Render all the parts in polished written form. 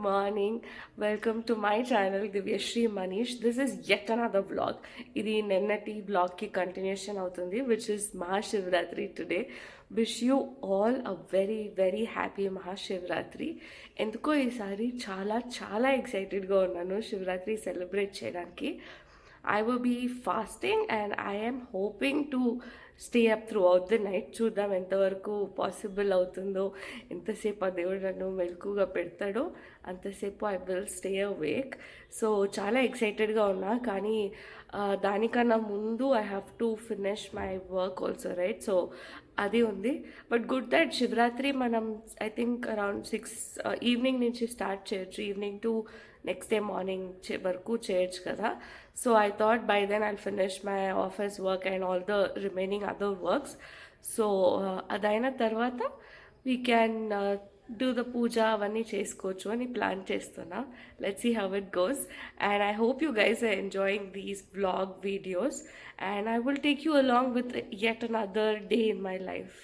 Morning. Welcome to my channel Divyashri Manish. This is yet another vlog. ఇది నిన్నటి బ్లాగ్కి continuation అవుతుంది, which is Mahashivratri today. Wish you all a very very happy Mahashivratri. ఎందుకో ఈసారి చాలా చాలా ఎక్సైటెడ్గా ఉన్నాను శివరాత్రి సెలబ్రేట్ చేయడానికి. I will be fasting and I am hoping to stay up through out the night. చూద్దాం ఎంతవరకు పాసిబుల్ అవుతుందో, ఎంతసేపు ఆ దేవుడు నన్ను మెలకుగా పెడతాడో అంతసేపు I will stay awake. So చాలా ఎక్సైటెడ్గా ఉన్నా, కానీ దానికన్నా ముందు I have to finish my work also, right? So అది ఉంది. బట్ గుడ్ దట్ శివరాత్రి మనం ఐ థింక్ అరౌండ్ 6 ఈవినింగ్ నుంచి స్టార్ట్ చేయొచ్చు, evening to next day morning వరకు చేయొచ్చు కదా. So I thought by then I'll finish my office work and all the remaining other works. So అదైన తర్వాత వీ క్యాన్ డూ ద పూజ అవన్నీ చేసుకోవచ్చు అని ప్లాన్ చేస్తున్నా. Let's see how it goes. And I hope you guys are enjoying these vlog videos and I will take you along with yet another day in my life.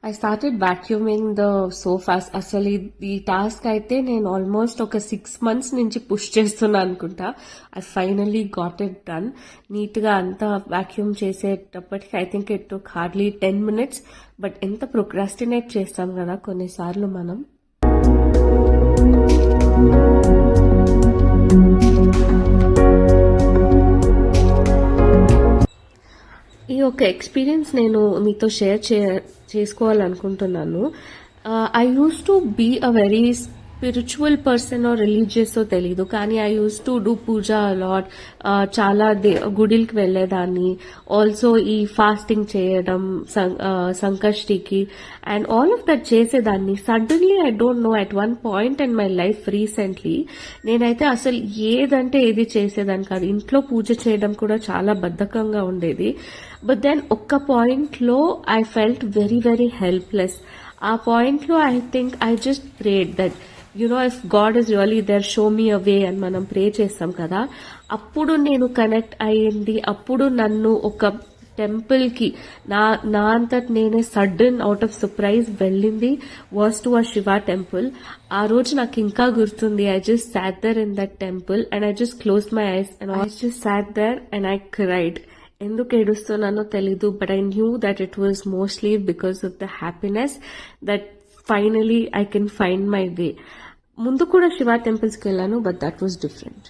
I started vacuuming the sofas. అసలు ఈ task అయితే నేను almost ఒక 6 months నుంచి push చేస్తున్నా అనుకుంటా. I finally got it done. నీట్గా అంతా వాక్యూమ్ చేసేటప్పటికి I think it took hardly 10 minutes. But ఎంత ప్రొక్రాస్టినేట్ చేస్తాం కదా కొన్నిసార్లు మనం. ఈ యొక్క ఎక్స్పీరియన్స్ నేను మీతో షేర్ చేసుకోవాలనుకుంటున్నాను. I use to be a very spiritual person or religious తెలీదు, కానీ I use to do puja a lot. చాలా గుడికి వెళ్ళేదాన్ని. ఆల్సో ఈ ఫాస్టింగ్ చేయడం సంకష్టికి అండ్ ఆల్ ఆఫ్ దట్ చేసేదాన్ని. Suddenly I don't know at one point in my life recently నేనైతే అసలు ఏదంటే ఏది చేసేదాన్ని కాదు. ఇంట్లో పూజ చేయడం కూడా చాలా బద్ధకంగా ఉండేది. బట్ దెన్ ఒక్క పాయింట్లో I felt very very helpless. ఆ పాయింట్లో I think I just prayed that if God is really there, show me a way అని మనం ప్రే చేస్తాం కదా. అప్పుడు నేను కనెక్ట్ అయ్యింది. అప్పుడు నన్ను ఒక టెంపుల్కి నా అంతటి నేనే సడన్ అవుట్ ఆఫ్ సర్ప్రైజ్ వెళ్ళింది was to a Shiva temple. ఆ రోజు నాకు ఇంకా గుర్తుంది. I just sat there in that temple and I just close my eyes and I just sat there and I cried. ఎందుకు ఏడుస్తున్నానో తెలీదు, but I knew that it was mostly because of the happiness that finally I can find my way. ముందు కూడా శివ టెంపుల్స్కి వెళ్ళాను, but that was different.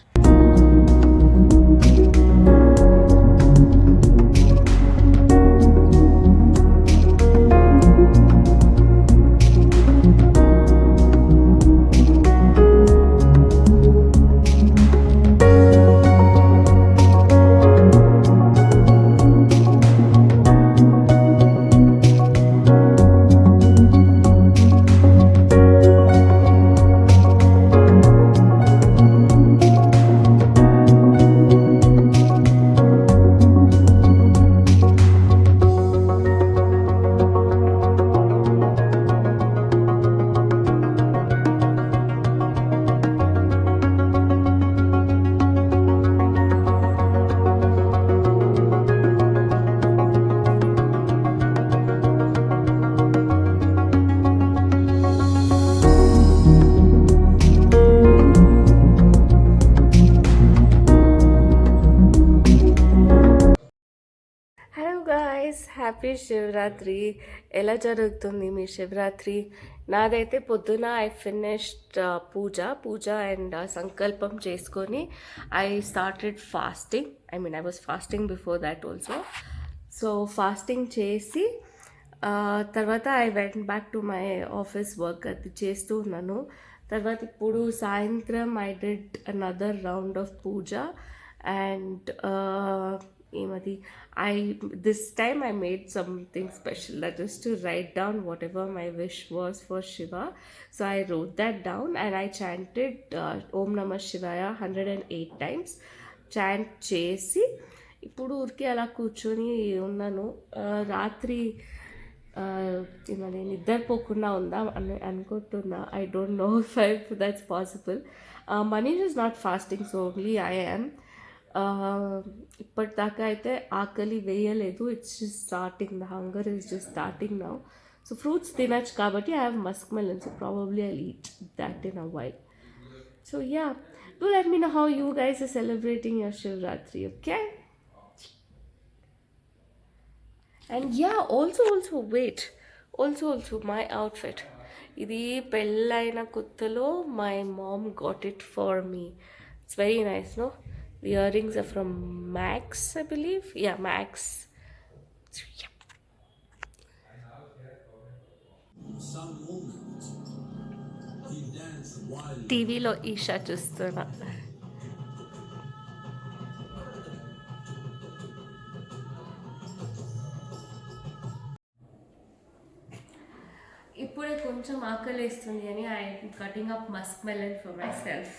Happy Shivaratri. ఎలా జరుగుతుంది మీ శివరాత్రి? నాదైతే పొద్దున ఐ ఫినిష్డ్ పూజ అండ్ సంకల్పం చేసుకొని I started fasting. I was fasting before that also. So fasting చేసి తర్వాత I went back to my office work. అది చేస్తూ ఉన్నాను. తర్వాత ఇప్పుడు సాయంత్రం I did another round of puja and ఏమది this time I made something special, that is to write down whatever my wish was for Shiva. So I wrote that down and I chanted Om Namah Shivaya 108 times. Chant చేసి ఇప్పుడు ఊరికి అలా కూర్చొని ఉన్నాను. రాత్రి నిద్రపోకుండా ఉందా అని అనుకుంటున్నా. I don't no if that's possible. Manish is not fasting, so only I am. ఇప్పటిదాకా అయితే ఆకలి వేయలేదు. It's just starting, the hunger is just starting now. So fruits తినచ్చు కాబట్టి I have Musk melon, so probably I eat that in a while. So yeah, do let me know how you guys are celebrating your Shivratri, okay? And yeah, also wait, also my outfit. ఇది పెళ్ళైన కొత్తలో my mom got it for me. It's very nice, no? The earrings are from Max, I believe. Yeah, Max. So, yeah. Some moment, he danced wildly. టీవీలో ఈషా చూస్తున్నా. ఇప్పుడే కొంచెం ఆకలిస్తుంది అని I'm cutting up Musk melon for my self.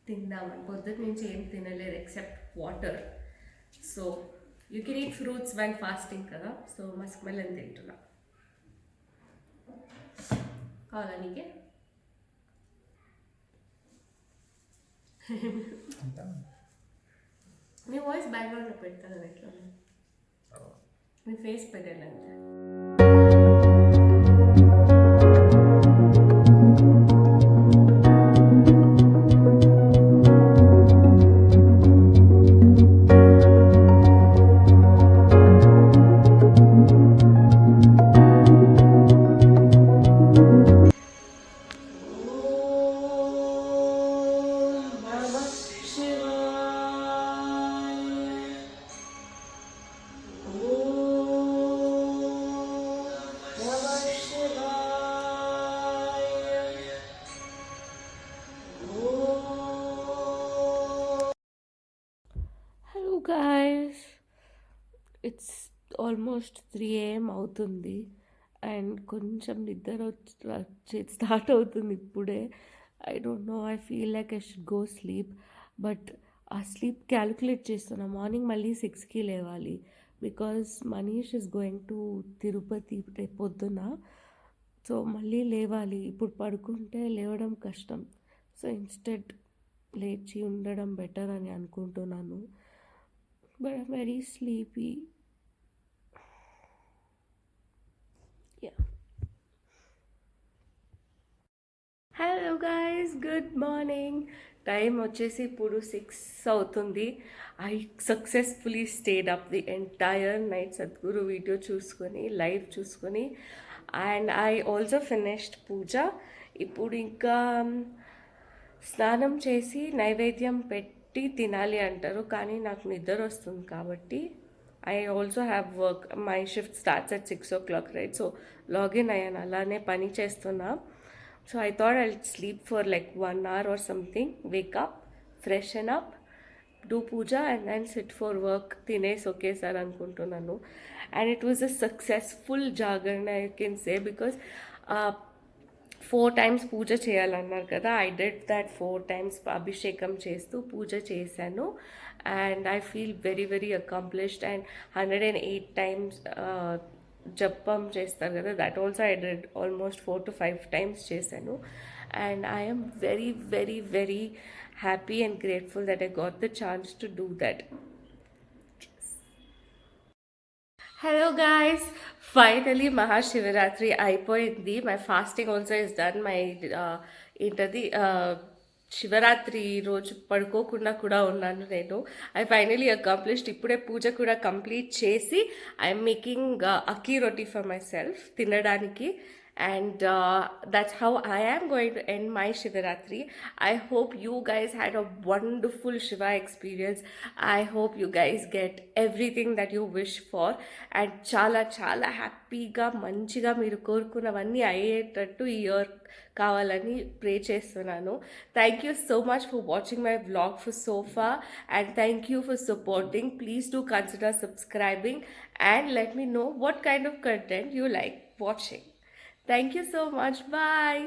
తిందామని పొద్దున్న నుంచి ఏం తినలేదు except water. So you can eat fruits when fasting కదా, సో మస్క్ మెలన్ తింటున్నా. కావాలా నీకే? నీ వాయిస్ బ్యాక్గ్రౌండ్లో పెడతాను ఎట్లా, నీ ఫేస్ పెట్టాలంటే. Guys, it's almost 3 AM అవుతుంది అండ్ కొంచెం నిద్ర వచ్చి స్టార్ట్ అవుతుంది ఇప్పుడే. I don't no, I feel like I should go sleep, but ఆ స్లీప్ క్యాలిక్యులేట్ చేస్తున్నా. మార్నింగ్ మళ్ళీ 6కి లేవాలి because Manish is going to Tirupati రేపు పొద్దున. సో మళ్ళీ లేవాలి. ఇప్పుడు పడుకుంటే లేవడం కష్టం. సో ఇన్స్టెడ్ లేచి ఉండడం బెటర్ అని అనుకుంటున్నాను. But I'm very sleepy. Yeah. Hello guys, good morning. Time వచ్చేసి ఇప్పుడు 6 అవుతుంది. I successfully stayed up the entire night. Sadhguru video చూసుకొని లైవ్ చూసుకొని, and I also finished puja. ఇప్పుడు ఇంకా స్నానం చేసి నైవేద్యం పెట్టి తినాలి అంటారు, కానీ నాకు నిద్ర వస్తుంది కాబట్టి I also have work. My shift starts at 6 o'clock, right? So login అయ్యాను, అలానే పని చేస్తున్నా. So I thought I sleep for like 1 hour or something, wake up, freshen up, do puja and then sit for work. తినేసి ఒకేసారి అనుకుంటున్నాను. And it was a successful జాగరణ I can say, because 4 times puja చేయాలన్నారు కదా. ఐ డెడ్ దట్ 4 times అభిషేకం చేస్తూ పూజ చేశాను. And I feel very very accomplished. And 108 times జపం చేస్తారు కదా, that also I did almost 4 to 5 times చేశాను. And I am very very very happy and grateful that I got the chance to do that. Hello guys, finally Mahashivaratri అయిపోయింది. My fasting also is done. My ఏంటది శివరాత్రి రోజు పడుకోకుండా కూడా ఉన్నాను నేను. I finally accomplished. ఇప్పుడే పూజ కూడా కంప్లీట్ చేసి I'm making akki roti for myself తినడానికి. And that's how I am going to end my Shivaratri. I hope you guys had a wonderful Shiva experience. I hope you guys get everything that you wish for. And chala chala happy ga manchiga మీరు కోరుకున్నవన్నీ అయ్యేటట్టు ఈ year కావాలని pray చేస్తున్నాను. Thank you so much for watching my vlog for so far, and thank you for supporting. Please do consider subscribing and let me know what kind of content you like watching. Thank you so much. Bye.